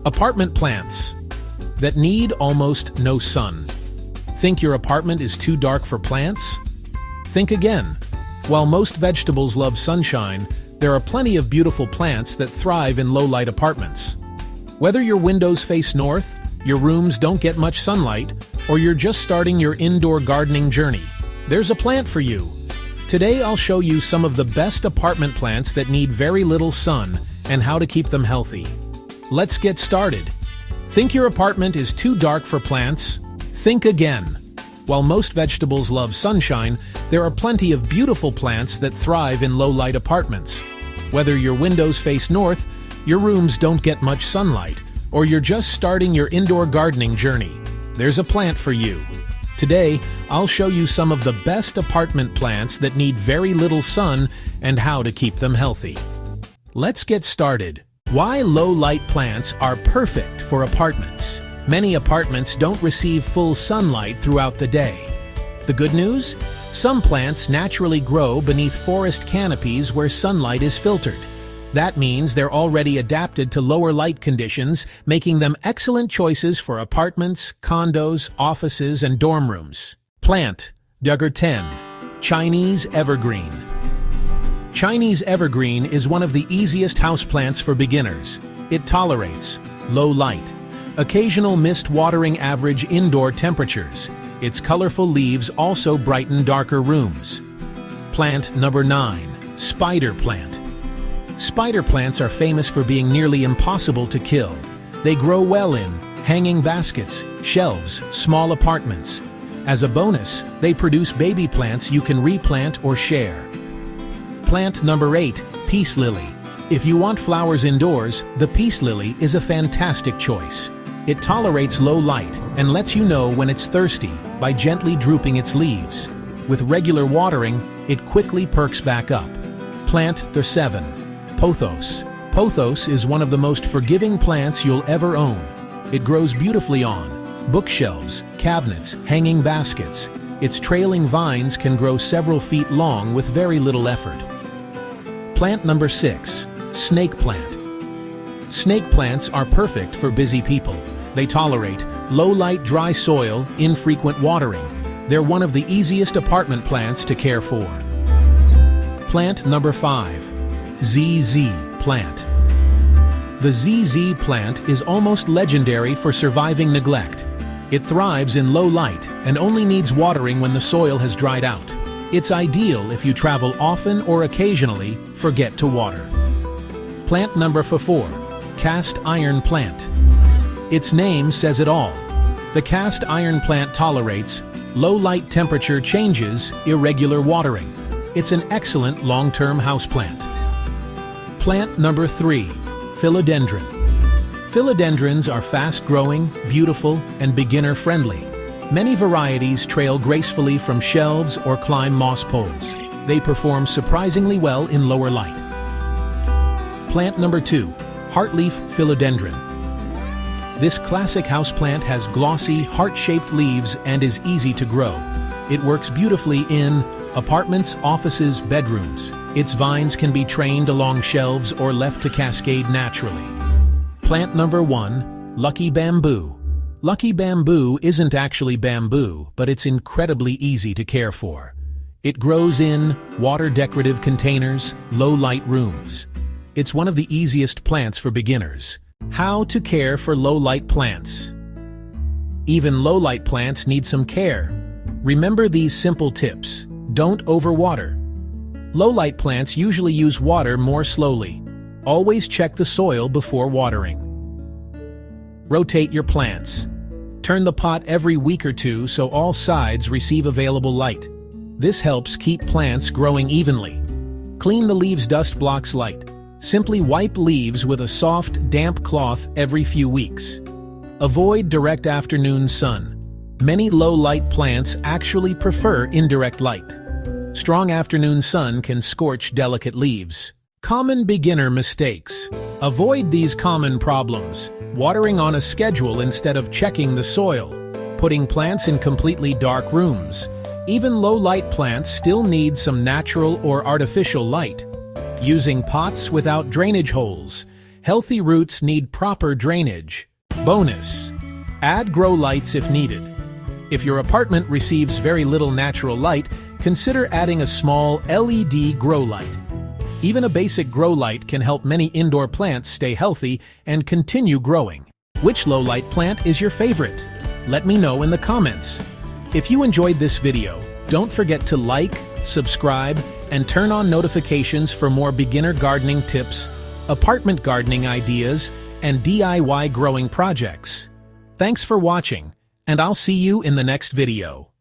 Apartment plants that need almost no sun. Think your apartment is too dark for plants? Think again. While most vegetables love sunshine, there are plenty of beautiful plants that thrive in low-light apartments. Whether your windows face north, your rooms don't get much sunlight, or you're just starting your indoor gardening journey, there's a plant for you. Today I'll show you some of the best apartment plants that need very little sun and how to keep them healthy. Let's get started. Think your apartment is too dark for plants? Think again. While most vegetables love sunshine, there are plenty of beautiful plants that thrive in low-light apartments. Whether your windows face north, your rooms don't get much sunlight, or you're just starting your indoor gardening journey, there's a plant for you. Today, I'll show you some of the best apartment plants that need very little sun and how to keep them healthy. Let's get started. Why low-light plants are perfect for apartments. Many apartments don't receive full sunlight throughout the day. The good news? Some plants naturally grow beneath forest canopies where sunlight is filtered. That means they're already adapted to lower light conditions, making them excellent choices for apartments, condos, offices, and dorm rooms. Plant Number 10. Chinese Evergreen. Chinese Evergreen is one of the easiest houseplants for beginners. It tolerates low light, occasional mist watering average indoor temperatures. Its colorful leaves also brighten darker rooms. Plant number 9. Spider plant. Spider plants are famous for being nearly impossible to kill. They grow well in hanging baskets, shelves, small apartments. As a bonus, they produce baby plants you can replant or share. Plant number 8. Peace lily. If you want flowers indoors, the peace lily is a fantastic choice. It tolerates low light and lets you know when it's thirsty by gently drooping its leaves. With regular watering, it quickly perks back up. Plant number 7. Pothos. Pothos is one of the most forgiving plants you'll ever own. It grows beautifully on bookshelves, cabinets, hanging baskets. Its trailing vines can grow several feet long with very little effort. Plant number 6. Snake plant. Snake plants are perfect for busy people. They tolerate low-light, dry soil, infrequent watering. They're one of the easiest apartment plants to care for. Plant number 5. ZZ plant. The ZZ plant is almost legendary for surviving neglect. It thrives in low light and only needs watering when the soil has dried out. It's ideal if you travel often or occasionally forget to water. Plant number 4. Cast iron plant. Its name says it all. The cast iron plant tolerates low light temperature changes, irregular watering. It's an excellent long-term houseplant. Plant number 3. Philodendron. Philodendrons are fast-growing, beautiful, and beginner-friendly. Many varieties trail gracefully from shelves or climb moss poles. They perform surprisingly well in lower light. Plant number 2. Heartleaf philodendron. This classic houseplant has glossy, heart-shaped leaves and is easy to grow. It works beautifully in apartments, offices, bedrooms. Its vines can be trained along shelves or left to cascade naturally. Plant number 1. Lucky bamboo. Lucky bamboo isn't actually bamboo, but it's incredibly easy to care for. It grows in water decorative containers, low-light rooms. It's one of the easiest plants for beginners. How to care for low-light plants. Even low-light plants need some care. Remember these simple tips. Don't overwater. Low-light plants usually use water more slowly. Always check the soil before watering. Rotate your plants. Turn the pot every week or two so all sides receive available light. This helps keep plants growing evenly. Clean the leaves. Dust blocks light. Simply wipe leaves with a soft, damp cloth every few weeks. Avoid direct afternoon sun. Many low-light plants actually prefer indirect light. Strong afternoon sun can scorch delicate leaves. Common beginner mistakes. Avoid these common problems. Watering on a schedule instead of checking the soil. Putting plants in completely dark rooms. Even low-light plants still need some natural or artificial light. Using pots without drainage holes. Healthy roots need proper drainage. Bonus: add grow lights if needed. If your apartment receives very little natural light, consider adding a small LED grow light. Even a basic grow light can help many indoor plants stay healthy and continue growing. Which low-light plant is your favorite? Let me know in the comments. If you enjoyed this video, don't forget to like, subscribe, and turn on notifications for more beginner gardening tips, apartment gardening ideas, and DIY growing projects. Thanks for watching, and I'll see you in the next video.